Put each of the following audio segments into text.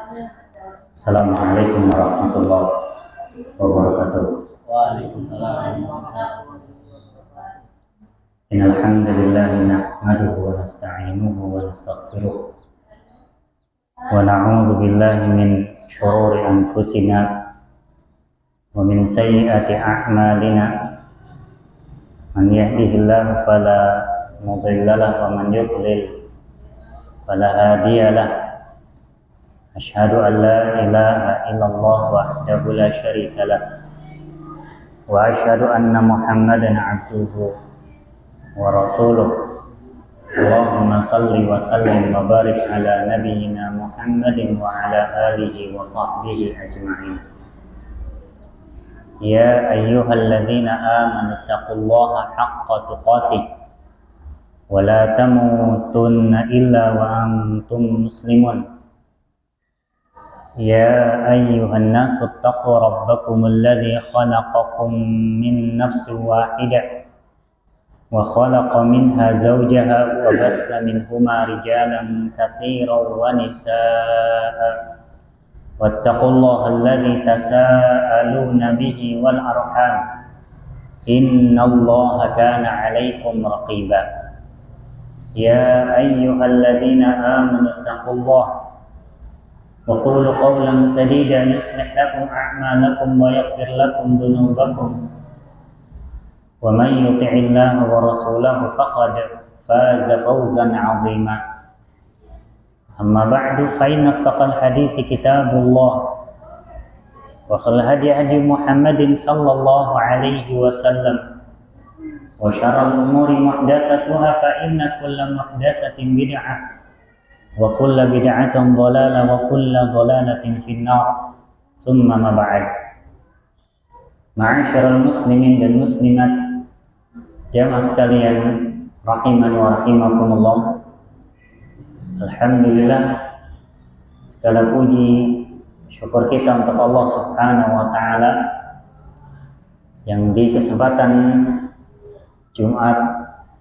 Assalamualaikum warahmatullahi wabarakatuh. Waalaikumsalam. Innal hamdalillah nahmaduhu wa nasta'inuhu wa nastaghfiruh wa na'udzu billahi min shururi anfusina wa min sayyiati a'malina. Man yahdihillahu fala mudilla lahu wa man yudlil fala hadiya lahu. Asyhadu an la ilaha illallah wahdahu la syarika lah wa asyhadu anna Muhammadan abduhu wa rasuluh. Allahumma salli wa sallim wa barik ala nabiyyina Muhammadin wa ala alihi wa sahbihi ajma'in. Ya ayyuhalladzina amanu taqullaha haqqa tuqatih wa la tamutunna illa wa antum muslimun. يا أيها الناس اتقوا ربكم الذي خلقكم من نفس واحدة وخلق منها زوجها وبث منهما رجالا كثيرا ونساء واتقوا الله الذي تساءلون به والأرحام إن الله كان عليكم رقيبا. يا أيها الذين آمنوا اتقوا الله وقولوا قولا سديدا يصلح لكم أعمالكم ويغفر لكم ذنوبكم ومن يطع الله ورسوله فقد فاز فوزا عظيما. أما بعد فإن أصدق الحديث كتاب الله وخير الهدي هدي محمد صلى الله عليه وسلم وشر الأمور محدثاتها فإن كل محدثة بدعة wa kullu bid'atin dhalalah wa kullu dhalalatin finnar. Tsumma ma ba'd. Ma'asyiral muslimin dan muslimat, jamaah sekalian rahimani wa rahimakumullah. Alhamdulillah, segala puji syukur kita untuk Allah Subhanahu wa taala yang di kesempatan Jumat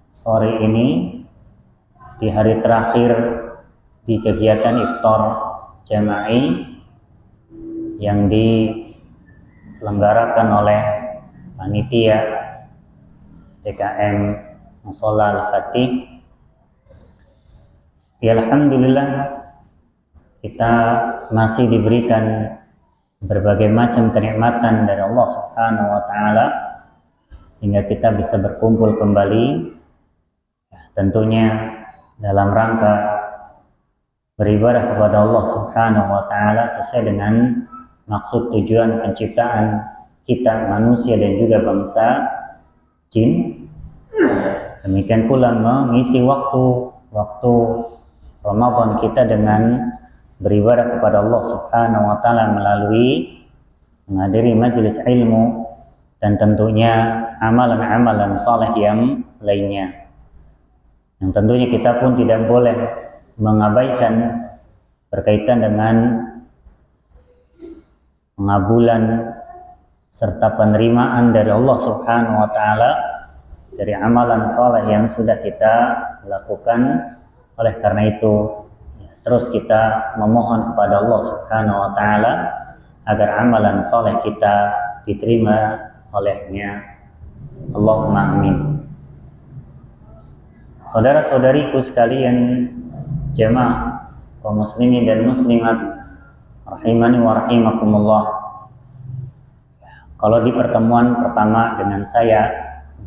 sore ini, di hari terakhir di kegiatan iftar jama'i yang diselenggarakan oleh panitia DKM Mushola Al-Fatih. Ya, alhamdulillah kita masih diberikan berbagai macam kenikmatan dari Allah Subhanahu wa taala sehingga kita bisa berkumpul kembali, tentunya dalam rangka beribadah kepada Allah Subhanahu wa taala sesuai dengan maksud tujuan penciptaan kita manusia dan juga bangsa jin. Demikian pula mengisi waktu Ramadan kita dengan beribadah kepada Allah Subhanahu wa taala melalui menghadiri majelis ilmu dan tentunya amalan-amalan saleh yang lainnya. Yang tentunya kita pun tidak boleh mengabaikan berkaitan dengan pengabulan serta penerimaan dari Allah Subhanahu wa taala dari amalan saleh yang sudah kita lakukan. Oleh karena itu terus kita memohon kepada Allah Subhanahu wa taala agar amalan saleh kita diterima olehnya. Allahumma amin. Saudara-saudariku sekalian, jamaah kaum muslimin dan muslimat rahimani wa rahimakumullah. Kalau di pertemuan pertama dengan saya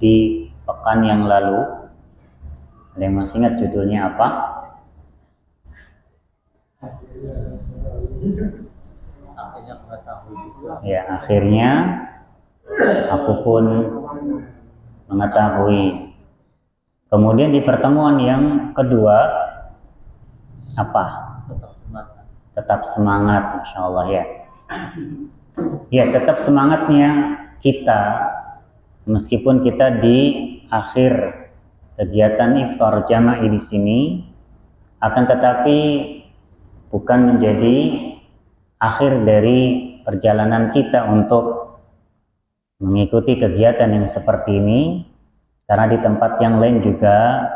di pekan yang lalu, ada yang masih ingat judulnya apa? Ya, akhirnya aku pun mengetahui. Kemudian di pertemuan yang kedua apa? Tetap semangat, Masya Allah ya. Ya, tetap semangatnya kita meskipun kita di akhir kegiatan iftar jama'i di sini, akan tetapi bukan menjadi akhir dari perjalanan kita untuk mengikuti kegiatan yang seperti ini, karena di tempat yang lain juga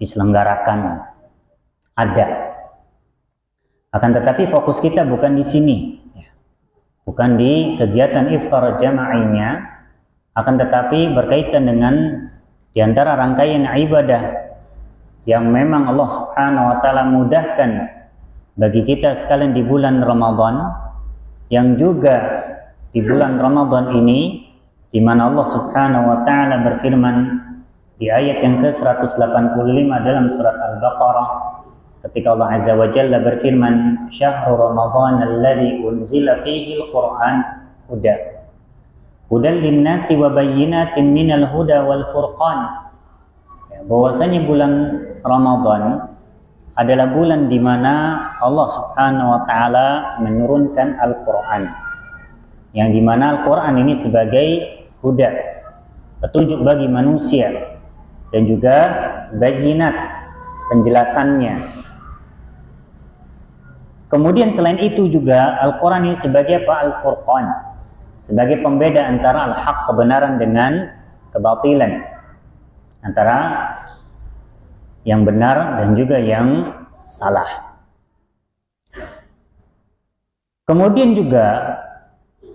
diselenggarakan. Akan tetapi fokus kita bukan di sini, bukan di kegiatan iftar jama'inya, akan tetapi berkaitan dengan di antara rangkaian ibadah yang memang Allah Subhanahu wa taala mudahkan bagi kita sekalian di bulan Ramadan, yang juga di bulan Ramadan ini di mana Allah Subhanahu wa taala berfirman di ayat yang ke-185 dalam surat Al-Baqarah, ketika Allah Azza wa Jalla berfirman, "Syahrul Ramadan alladzi unzila fihi al-Qur'an hudan lin-nasi wa bayyinatin minal huda wal furqan." Bahwasanya bulan Ramadan adalah bulan di mana Allah Subhanahu wa taala menurunkan Al-Qur'an. Yang di mana Al-Qur'an ini sebagai huda, petunjuk bagi manusia, dan juga bayyinat, penjelasannya. Kemudian selain itu juga Al-Quran ini sebagai apa? Al-Furqan, sebagai pembeda antara al-haq, kebenaran, dengan kebatilan, antara yang benar dan juga yang salah. Kemudian juga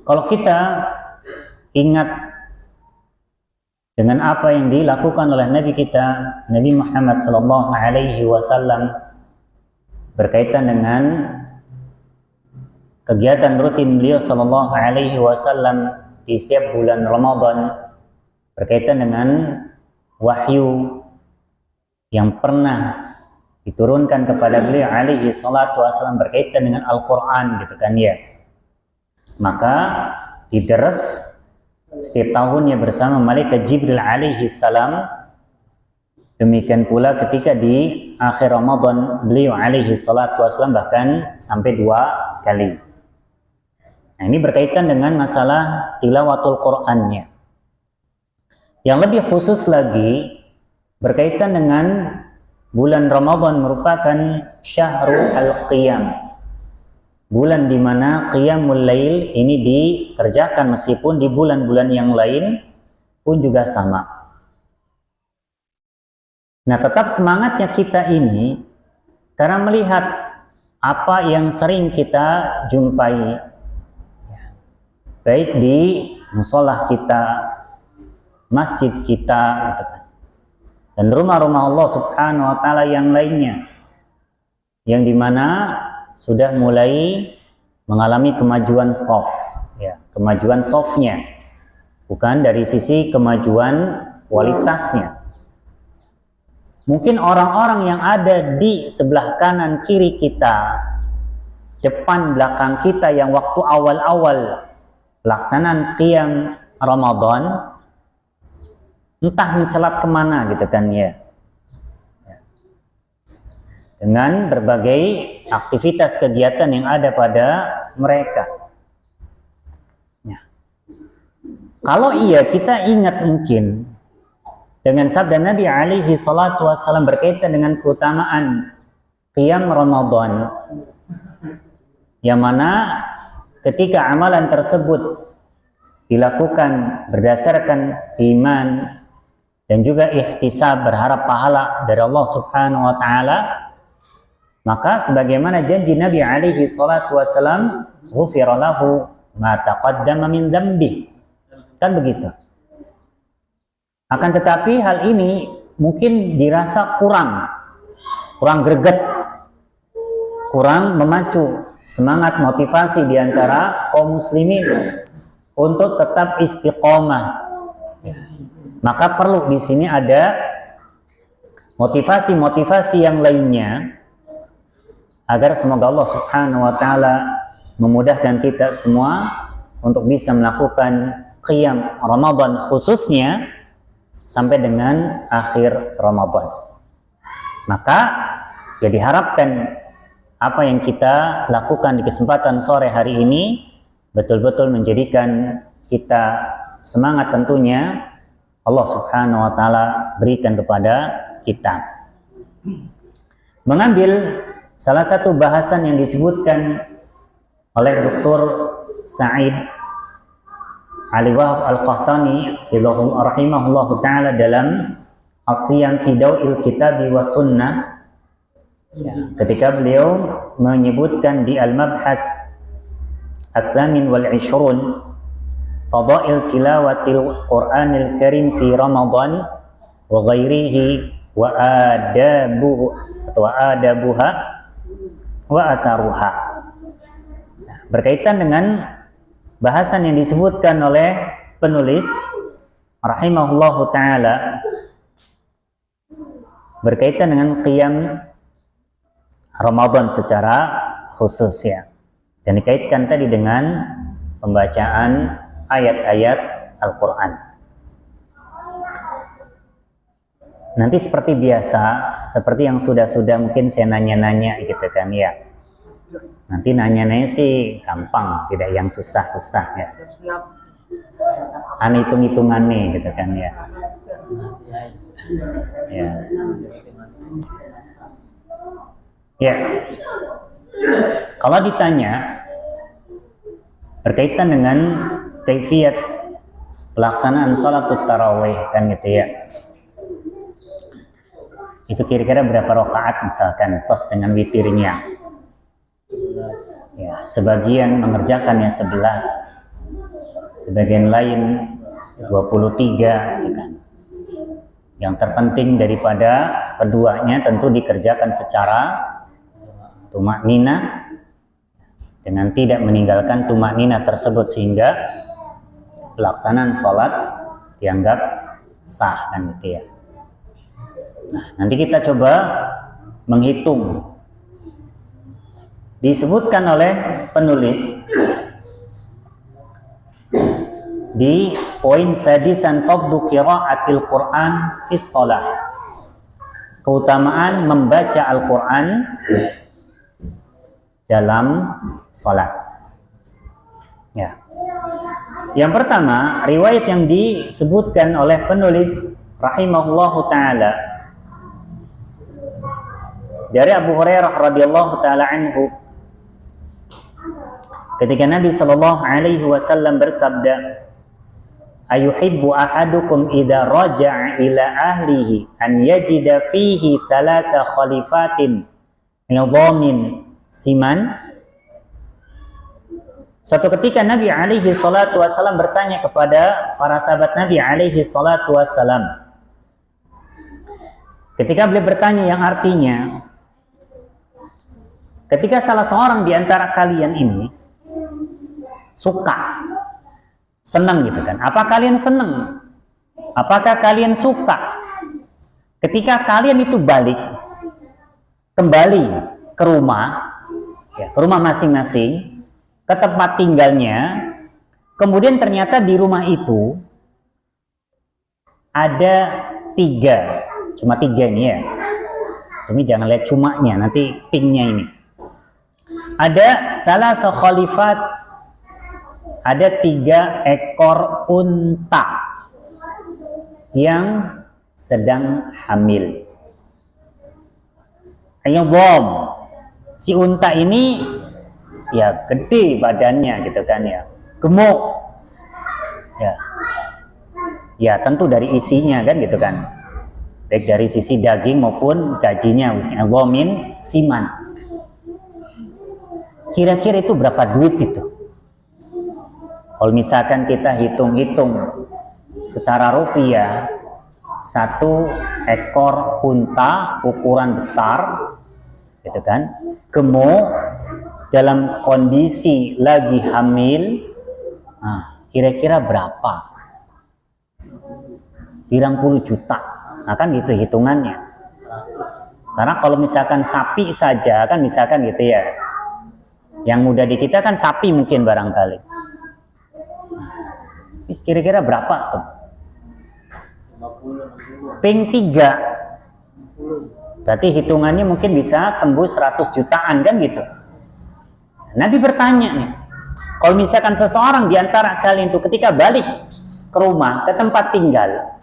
kalau kita ingat dengan apa yang dilakukan oleh Nabi kita, Nabi Muhammad sallallahu alaihi wasallam, berkaitan dengan kegiatan rutin beliau sallallahu alaihi wasallam di setiap bulan Ramadan, berkaitan dengan wahyu yang pernah diturunkan kepada beliau alaihi salatu wasallam berkaitan dengan Al-Quran, gitu kan ya. Maka dideres setiap tahunnya bersama malaikat Jibril alaihi salam. Demikian pula ketika di akhir Ramadan beliau alaihi salatu wasallam bahkan sampai 2 kali. Nah, ini berkaitan dengan masalah tilawatul Qur'annya. Yang lebih khusus lagi berkaitan dengan bulan Ramadan merupakan syahrul al-qiyam, bulan di mana qiyamul lail ini dikerjakan, meskipun di bulan-bulan yang lain pun juga sama. Nah, tetap semangatnya kita ini karena melihat apa yang sering kita jumpai, baik di musolah kita, masjid kita, gitu kan, dan rumah-rumah Allah Subhanahu wa taala yang lainnya, yang dimana sudah mulai mengalami kemajuan soft, ya, kemajuan softnya, bukan dari sisi kemajuan kualitasnya. Mungkin orang-orang yang ada di sebelah kanan kiri kita, depan belakang kita, yang waktu awal-awal pelaksanaan qiyam Ramadan entah mencelat kemana, gitu kan ya, dengan berbagai aktivitas kegiatan yang ada pada mereka. Ya. Kalau iya kita ingat mungkin dengan sabda Nabi alaihi salatu wassalam berkaitan dengan keutamaan qiyam Ramadan, yang mana ketika amalan tersebut dilakukan berdasarkan iman dan juga ihtisab, berharap pahala dari Allah Subhanahu wa taala, maka sebagaimana janji Nabi alaihi salatu wasallam, ghufira lahu ma taqaddama min dzambi, kan begitu. Akan tetapi hal ini mungkin dirasa kurang greget, kurang memacu semangat motivasi di antara kaum muslimin untuk tetap istiqomah. Maka perlu di sini ada motivasi-motivasi yang lainnya, agar semoga Allah Subhanahu wa taala memudahkan kita semua untuk bisa melakukan qiyam Ramadan khususnya sampai dengan akhir Ramadan. Maka ya diharapkan apa yang kita lakukan di kesempatan sore hari ini betul-betul menjadikan kita semangat, tentunya Allah Subhanahu wa taala berikan kepada kita. Mengambil salah satu bahasan yang disebutkan oleh Dr. Sa'id Ali Wahab Al-Qahtani rahimahullahu ta'ala dalam As-Siyam fi Daw'il Kitabi wa Sunnah, Ya, ketika beliau menyebutkan di Al-Mabhas Ats-Tsamin wal 'Ishrun Fadail tilawatil Qur'anil Karim fi Ramadan wa ghairihi wa adabuha wa atharuha. Berkaitan dengan bahasan yang disebutkan oleh penulis rahimahullahu taala berkaitan dengan qiyam Ramadan secara khusus ya. Dan dikaitkan tadi dengan pembacaan ayat-ayat Al-Quran. Nanti seperti biasa, seperti yang sudah-sudah mungkin saya nanya-nanya gitu kan ya. Nanti nanya-nanya sih gampang, tidak yang susah-susah ya. Ane hitung-hitungannya gitu kan ya. Ya. Ya. Kalau ditanya berkaitan dengan kaifiyat pelaksanaan sholatul tarawih kan gitu ya. Itu kira-kira berapa rakaat misalkan plus dengan witirnya. Ya, sebagian mengerjakannya 11. Sebagian lain 23 gitu kan. Yang terpenting daripada keduanya tentu dikerjakan secara tumaknina dengan tidak meninggalkan tumaknina tersebut sehingga pelaksanaan sholat dianggap sah kan gitu ya. Nah, nanti kita coba menghitung. Disebutkan oleh penulis di poin sadisan fadlu qiraatil Quran fi shalah. Keutamaan membaca Al-Quran dalam salat. Ya. Yang pertama, riwayat yang disebutkan oleh penulis rahimahullahu taala dari Abu Hurairah radhiyallahu taala anhu ketika Nabi sallallahu alaihi wasallam bersabda, "Ayuhibbu ahadukum idza raja'a ila ahlihi an yajida fihi thalatha khalifatin nidhamin siman." Suatu ketika Nabi alaihi salatu wasallam bertanya kepada para sahabat Nabi alaihi salatu wasallam. Ketika beliau bertanya yang artinya, ketika salah seorang di antara kalian ini suka, senang gitu kan. Apa kalian senang? Apakah kalian suka ketika kalian itu balik kembali ke rumah, ya, ke rumah masing-masing, ke tempat tinggalnya, kemudian ternyata di rumah itu ada 3, cuma 3 ini ya. Ini jangan lihat cumanya, nanti pinknya ini. Ada salah khalifat, ada 3 ekor unta yang sedang hamil. Ayyadham, si unta ini ya gede badannya gitu kan ya, gemuk ya, ya tentu dari isinya kan gitu kan, baik dari sisi daging maupun gajinya. Wis'adhamin siman. Kira-kira itu berapa duit itu? Kalau misalkan kita hitung-hitung secara rupiah, 1 ekor unta ukuran besar gitu kan, gemuk, dalam kondisi lagi hamil, nah, kira-kira berapa? Pirang puluh juta. Nah kan gitu hitungannya. Karena kalau misalkan sapi saja kan misalkan gitu ya, yang muda di kita kan sapi mungkin barangkali. Nah, kira-kira berapa tuh? 50, 60. Ping 3. Berarti hitungannya mungkin bisa tembus 100 jutaan kan gitu. Nabi bertanya nih, kalau misalkan seseorang di antara kalian itu ketika balik ke rumah, ke tempat tinggal,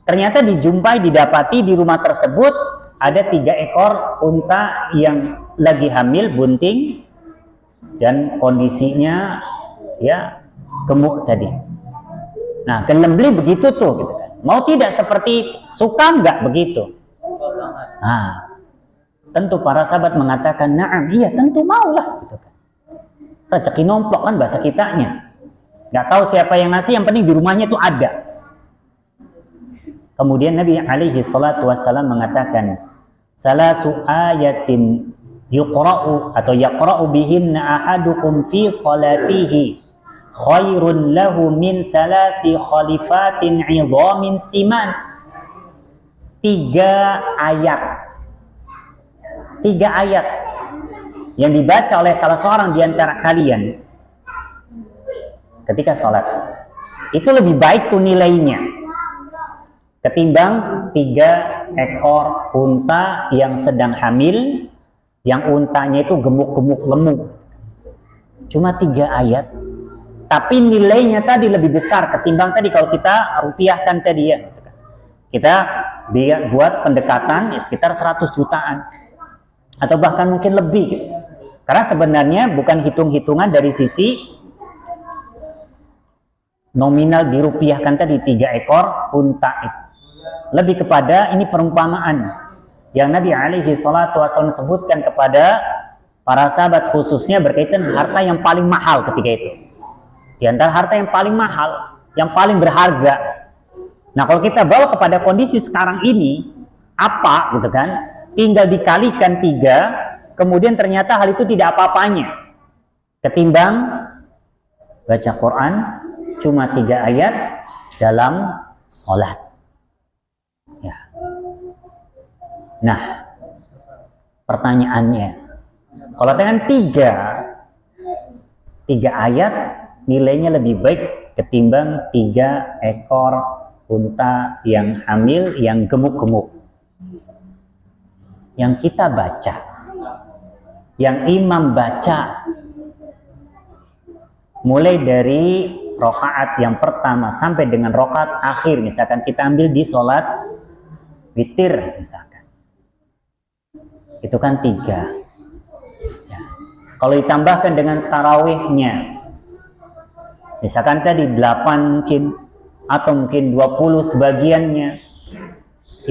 ternyata didapati di rumah tersebut ada 3 ekor unta yang lagi hamil, bunting, dan kondisinya ya gemuk tadi. Nah, gelem beli begitu tuh gitu kan. Mau tidak seperti suka nggak begitu? Nah, Tentu para sahabat mengatakan, "Na'am, iya tentu maulah." Gitu kan. Rezeki nomplok kan bahasa kitanya. Nggak tahu siapa yang ngasih, yang penting di rumahnya itu ada. Kemudian Nabi alaihi salatu wassalam mengatakan, "Salasu ayatin yuqra'u atau yaqra'u bihinna ahadukum fi salatihi khairun lahu min thalasi khalifatin 'idhamin siman." 3 ayat yang dibaca oleh salah seorang di antara kalian ketika sholat itu lebih baik tuh nilainya ketimbang 3 ekor unta yang sedang hamil, yang untanya itu gemuk-gemuk lemuk. Cuma 3 ayat, tapi nilainya tadi lebih besar ketimbang tadi kalau kita rupiahkan tadi ya. Kita buat pendekatan ya sekitar 100 jutaan atau bahkan mungkin lebih gitu. Karena sebenarnya bukan hitung-hitungan dari sisi nominal dirupiahkan tadi 3 ekor unta itu. Lebih kepada ini perumpamaan yang Nabi alaihi salatu wasallam sebutkan kepada para sahabat, khususnya berkaitan harta yang paling mahal ketika itu. Di antara harta yang paling mahal, yang paling berharga. Nah, kalau kita bawa kepada kondisi sekarang ini, apa gitu kan? Tinggal dikalikan 3, kemudian ternyata hal itu tidak apa-apanya. Ketimbang baca Quran cuma 3 ayat dalam sholat. Ya. Nah, pertanyaannya, kalau dengan 3 ayat nilainya lebih baik ketimbang 3 ekor unta yang hamil, yang gemuk-gemuk. Yang kita baca, yang imam baca, mulai dari rakaat yang pertama sampai dengan rakaat akhir, misalkan kita ambil di sholat witir misalkan, itu kan 3 ya. Kalau ditambahkan dengan tarawihnya, misalkan tadi 8 mungkin, atau mungkin 20 sebagiannya,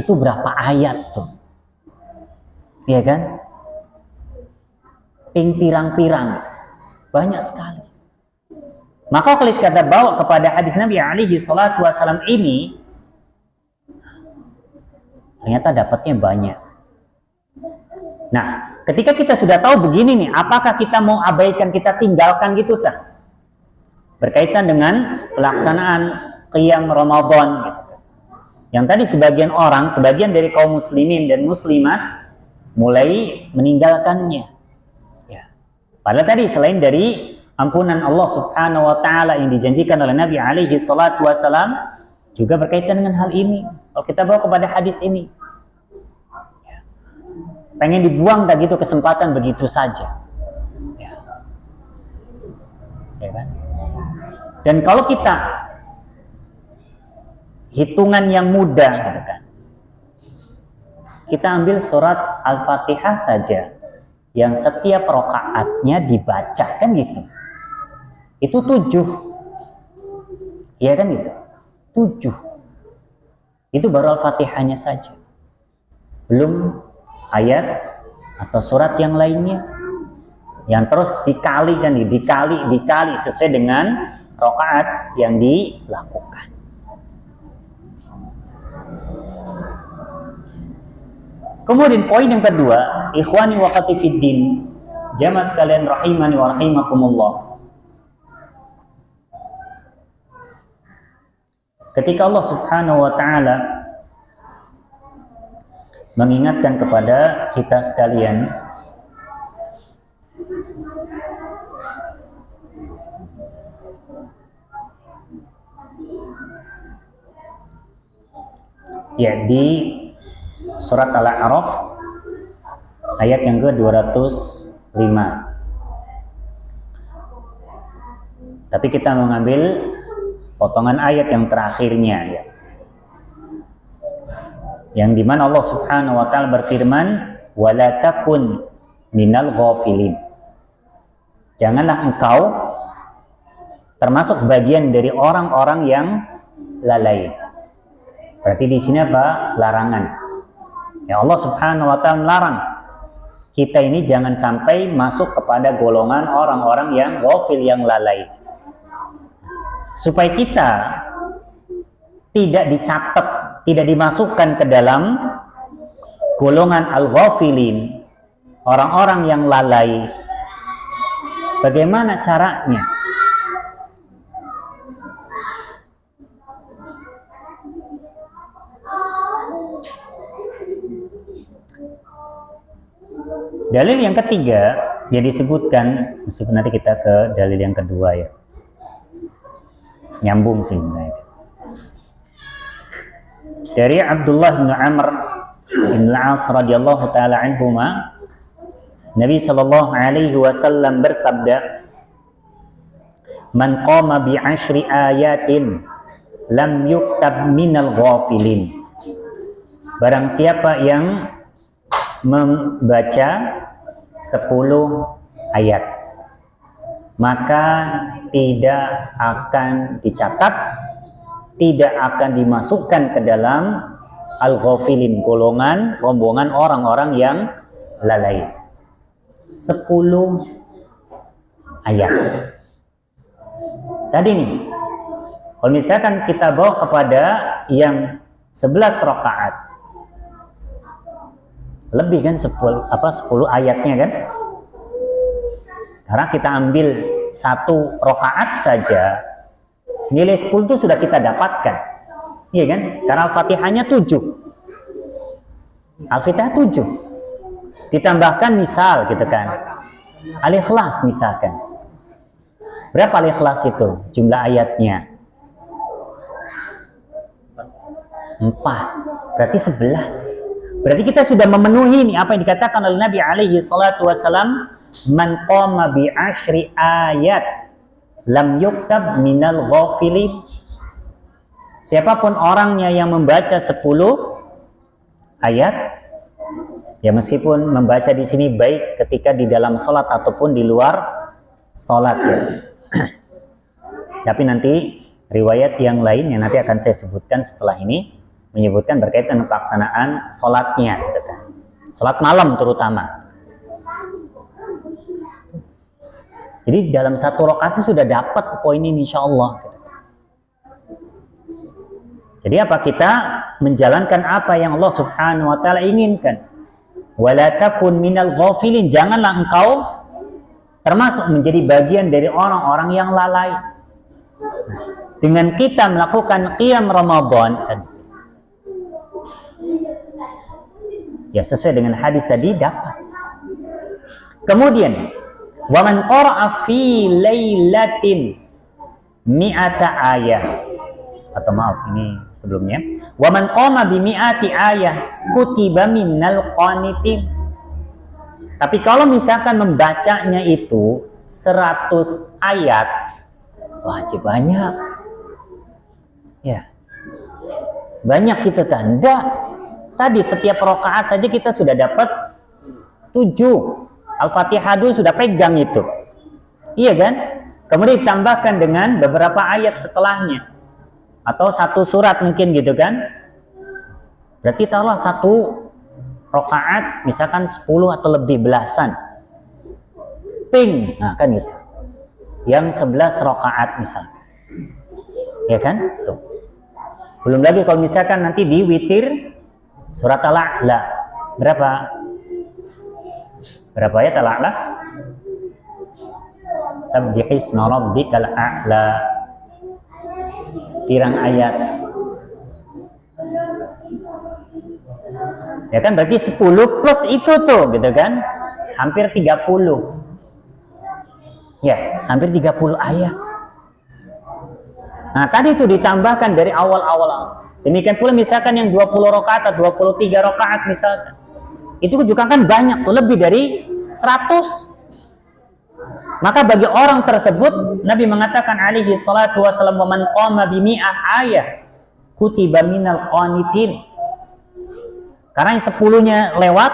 itu berapa ayat tuh? Iya kan? Pirang-pirang, banyak sekali. Maka kalau kita bawa kepada hadis Nabi alaihi salatu wasallam ini, ternyata dapatnya banyak. Nah, ketika kita sudah tahu begini nih, apakah kita mau abaikan, kita tinggalkan gitu tak? Berkaitan dengan pelaksanaan qiyam Ramadan gitu. Yang tadi sebagian dari kaum muslimin dan muslimat mulai meninggalkannya. Ya. Padahal tadi selain dari ampunan Allah Subhanahu wa taala yang dijanjikan oleh Nabi alaihi salatu wasalam, juga berkaitan dengan hal ini. Kalau kita bawa kepada hadis ini, ya. Pengen dibuang tak gitu kesempatan begitu saja. Ya. Ya kan? Dan kalau kita hitungan yang mudah gitu kan, kita ambil surat Al-Fatihah saja yang setiap rakaatnya dibaca kan gitu, itu 7, ya kan gitu, 7 itu baru Al-Fatihahnya saja, belum ayat atau surat yang lainnya yang terus dikali sesuai dengan rakaat yang dilakukan. Kemudian poin yang kedua, ikhwani wa akhwati fiddin, jamaah sekalian rahimani wa rahimakumullah. Ketika Allah Subhanahu wa taala mengingatkan kepada kita sekalian ya di surat Al-A'raf ayat yang ke-205. Tapi kita mengambil potongan ayat yang terakhirnya ya. Yang dimana Allah Subhanahu wa ta'ala berfirman, "Wala takun minal ghafilin." Janganlah engkau termasuk bagian dari orang-orang yang lalai. Berarti di sini apa? Larangan. Ya, Allah Subhanahu wa ta'ala melarang kita ini jangan sampai masuk kepada golongan orang-orang yang ghafil, yang lalai. Supaya kita tidak dicatat, tidak dimasukkan ke dalam golongan al-ghafilin, orang-orang yang lalai. Bagaimana caranya? Dalil yang ketiga yang disebutkan, meskipun nanti kita ke dalil yang kedua ya, nyambung sih sebenarnya. Dari Abdullah bin Amr bin Al-As radhiyallahu taala anhuma, Nabi sallallahu alaihi wasallam bersabda, "Man qama bi 'ashri ayatin lam yuktab minal ghafilin." Barang siapa yang membaca 10 ayat, maka tidak akan dicatat, tidak akan dimasukkan ke dalam al-ghafilin, golongan rombongan orang-orang yang lalai. 10 ayat. Tadi nih, kalau misalkan kita bawa kepada yang 11 rakaat, lebih kan 10 ayatnya kan? Karena kita ambil 1 rakaat saja, nilai 10 itu sudah kita dapatkan. Iya kan? Karena Al-Fatihahnya 7. Al-Fatihah 7. Ditambahkan misal gitu kan, Al-Ikhlas misalkan. Berapa Al-Ikhlas itu? Jumlah ayatnya 4. Berarti 11. Berarti kita sudah memenuhi ini apa yang dikatakan oleh Nabi alaihi salatu wasalam, man qama bi 'ashri ayat lam yuktab minal ghafilin. Siapapun orangnya yang membaca 10 ayat, ya meskipun membaca di sini baik ketika di dalam sholat ataupun di luar sholat ya. Tapi nanti riwayat yang lain yang nanti akan saya sebutkan setelah ini menyebutkan berkaitan dengan pelaksanaan sholatnya gitu kan. Sholat malam terutama. Jadi dalam 1 rakaat sudah dapat poin ini insya Allah. Jadi apa? Kita menjalankan apa yang Allah subhanahu wa ta'ala inginkan. Wala takun minal ghafilin. Janganlah engkau termasuk menjadi bagian dari orang-orang yang lalai. Dengan kita melakukan qiyam Ramadan, ya sesuai dengan hadis tadi dapat. Kemudian, wa man qara'a fi lailatin mi'ata ayah, atau maaf ini sebelumnya, wa man qama bi mi'ati ayah kutiba minnal qanitin. Tapi kalau misalkan membacanya itu 100 ayat, wajib banyak. Ya. Banyak kita tanda. Tadi setiap rakaat saja kita sudah dapat 7. Al-Fatihah dulu sudah pegang itu. Iya kan? Kemudian ditambahkan dengan beberapa ayat setelahnya. Atau 1 surat mungkin gitu kan. Berarti taruhlah 1 rakaat misalkan 10 atau lebih belasan. Ping. Nah kan gitu. Yang 11 rakaat misalkan. Ya kan? Tuh. Belum lagi kalau misalkan nanti di witir surat Al-A'la. Berapa ayat Al-A'la? Sabbihisma rabbikal a'la. Pirang ayat. Ya kan berarti 10 plus itu tuh gitu kan. Hampir 30. Ya, hampir 30 ayat. Nah, tadi itu ditambahkan dari awal-awal. Demikian pula misalkan yang 20 rakaat atau 23 rakaat misalkan. Itu juga kan banyak tuh, lebih dari 100. Maka bagi orang tersebut Nabi mengatakan alaihi salatu wasallam, "Wa man qama bi mi'ah ayah kutiba minal qanitin." Karena yang 10-nya lewat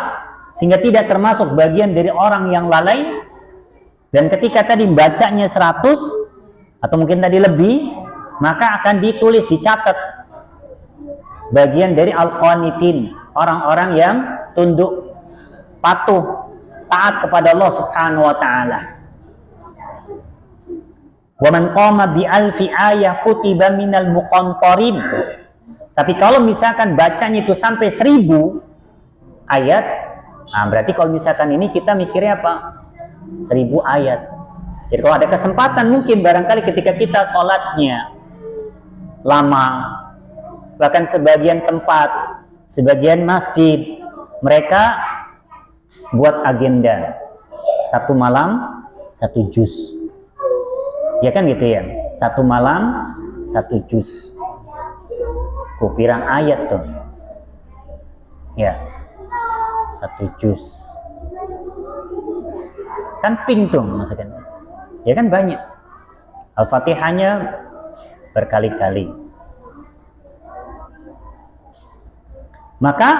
sehingga tidak termasuk bagian dari orang yang lalai. Dan ketika tadi bacanya 100 atau mungkin tadi lebih, maka akan ditulis, dicatat bagian dari al-qanitin, orang-orang yang tunduk, patuh taat kepada Allah Subhanahu wa taala. Wa man qama bi alfi ayah kutiba minal muqantarin. Tapi kalau misalkan bacanya itu sampai 1000 ayat, nah berarti kalau misalkan ini kita mikirnya apa? 1000 ayat. Jadi kalau ada kesempatan mungkin barangkali ketika kita sholatnya lama, bahkan sebagian tempat, sebagian masjid, mereka buat agenda 1 malam 1 juz. Ya kan gitu ya, 1 malam 1 juz. Pirang ayat tuh. Ya, 1 juz. Kan ping tuh maksudnya. Ya kan banyak. Al-Fatihahnya berkali-kali. Maka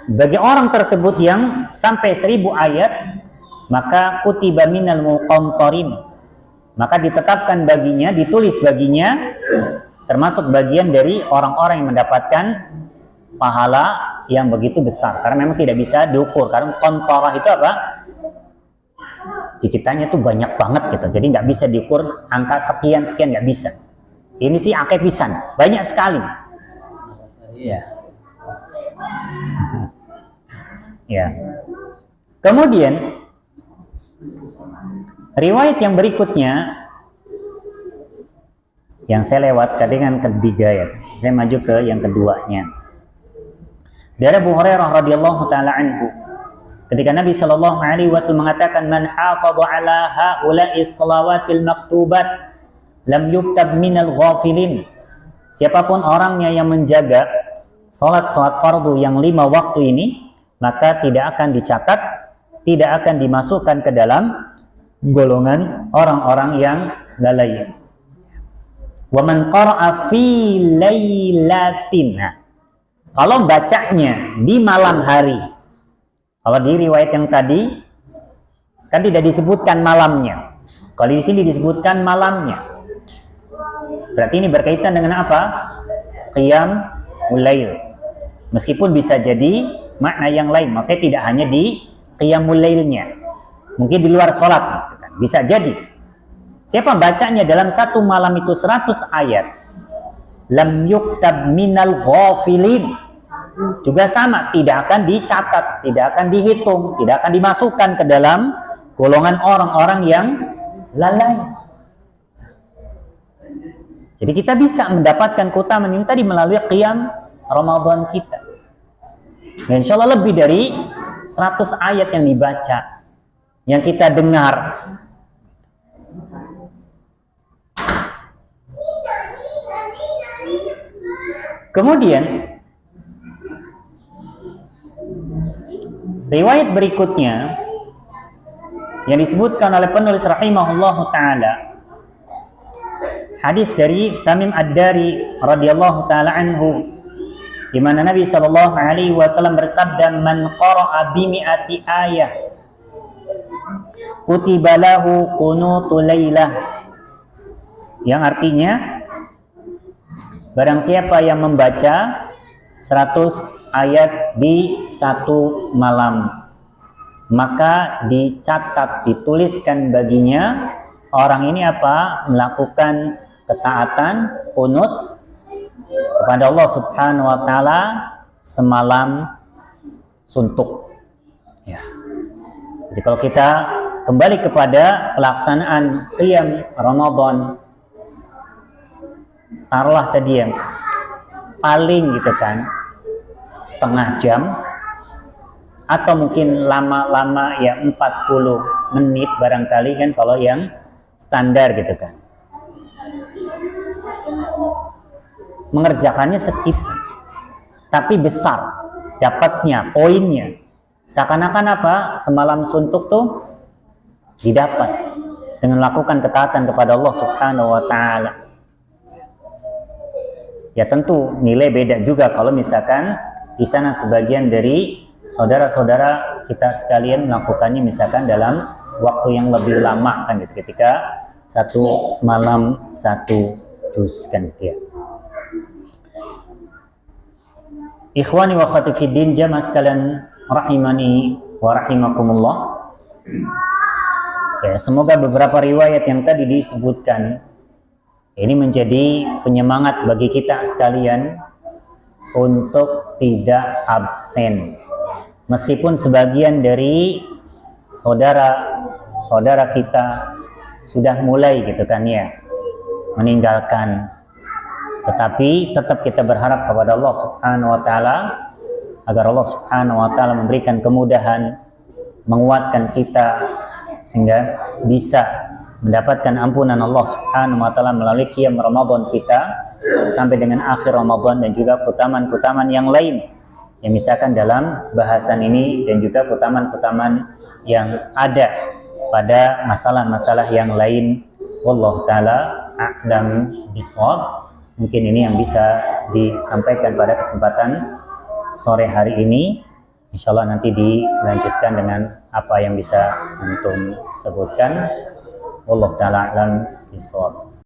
bagi orang tersebut yang sampai 1000 ayat, maka kutiba minal muqantarin, maka ditetapkan baginya, ditulis baginya, termasuk bagian dari orang-orang yang mendapatkan pahala yang begitu besar. Karena memang tidak bisa diukur. Karena qantarah itu apa? Di kitanya tuh banyak banget gitu. Jadi nggak bisa diukur angka sekian-sekian, nggak bisa. Ini sih akeh pisan, banyak sekali. Iya. Ya. Kemudian riwayat yang berikutnya yang saya lewat dengan ketiga ya. Saya maju ke yang keduanya. Dari Abu Hurairah radhiyallahu taala anhu, ketika Nabi sallallahu alaihi wasallam mengatakan man hafadha ala haula'is salawatil maktubat lam yuktab minal ghafilin. Siapapun orangnya yang menjaga salat-salat fardu yang 5 waktu ini, maka tidak akan dicatat, tidak akan dimasukkan ke dalam golongan orang-orang yang lalai. Wa man qara'a fi lailatin. Kalau bacanya di malam hari. Kalau di riwayat yang tadi kan tidak disebutkan malamnya. Kalau di sini disebutkan malamnya. Berarti ini berkaitan dengan apa? Qiyamul lail. Meskipun bisa jadi makna yang lain. Maksudnya tidak hanya di qiyamul lailnya. Mungkin di luar sholat. Bisa jadi. Siapa bacanya dalam 1 malam itu 100 ayat, lam yuktab minal ghafilin, juga sama, tidak akan dicatat, tidak akan dihitung, tidak akan dimasukkan ke dalam golongan orang-orang yang lalai. Jadi kita bisa mendapatkan keutamaan ini tadi melalui qiyam Ramadan kita. Dan insya Allah lebih dari 100 ayat yang dibaca, yang kita dengar. Kemudian riwayat berikutnya yang disebutkan oleh penulis rahimahullahu taala, hadis dari Tamim Ad-Dari radhiyallahu taala anhu, di mana Nabi sallallahu alaihi wasallam bersabda, man qara'a bi mi'ati ayah kutiba lahu qunutul lailah, yang artinya barang siapa yang membaca 100 ayat di 1 malam, maka dicatat, dituliskan baginya orang ini apa? Melakukan ketaatan, qunut kepada Allah Subhanahu wa taala semalam suntuk. Ya. Jadi kalau kita kembali kepada pelaksanaan qiyam Ramadan, taruhlah tadi yang paling gitu kan setengah jam, atau mungkin lama-lama ya 40 menit barangkali kan kalau yang standar gitu kan. Mengerjakannya sedikit tapi besar dapatnya, poinnya. Seakan-akan apa? Semalam suntuk tuh didapat dengan melakukan ketaatan kepada Allah Subhanahu wa taala. Ya tentu nilai beda juga kalau misalkan di sana sebagian dari saudara-saudara kita sekalian melakukannya misalkan dalam waktu yang lebih lama kan gitu, ketika 1 malam 1 juz kan gitu ya. Ikhwani wa akhwati fiddin, jamaah sekalian rahimani wa rahimakumullah. Ya, semoga beberapa riwayat yang tadi disebutkan ini menjadi penyemangat bagi kita sekalian untuk tidak absen. Meskipun sebagian dari saudara kita sudah mulai gitu kan ya, meninggalkan, tetapi tetap kita berharap kepada Allah Subhanahu wa taala agar Allah Subhanahu wa taala memberikan kemudahan, menguatkan kita sehingga bisa mendapatkan ampunan Allah Subhanahu wa taala melalui qiyam Ramadan kita sampai dengan akhir Ramadan, dan juga keutamaan-keutamaan yang lain yang misalkan dalam bahasan ini, dan juga keutamaan-keutamaan yang ada pada masalah-masalah yang lain. Wallahu taala a'lam bishawab. Mungkin ini yang bisa disampaikan pada kesempatan sore hari ini. Insyaallah nanti dilanjutkan dengan apa yang bisa antum sebutkan. Wallahu taala a'lam bishawab.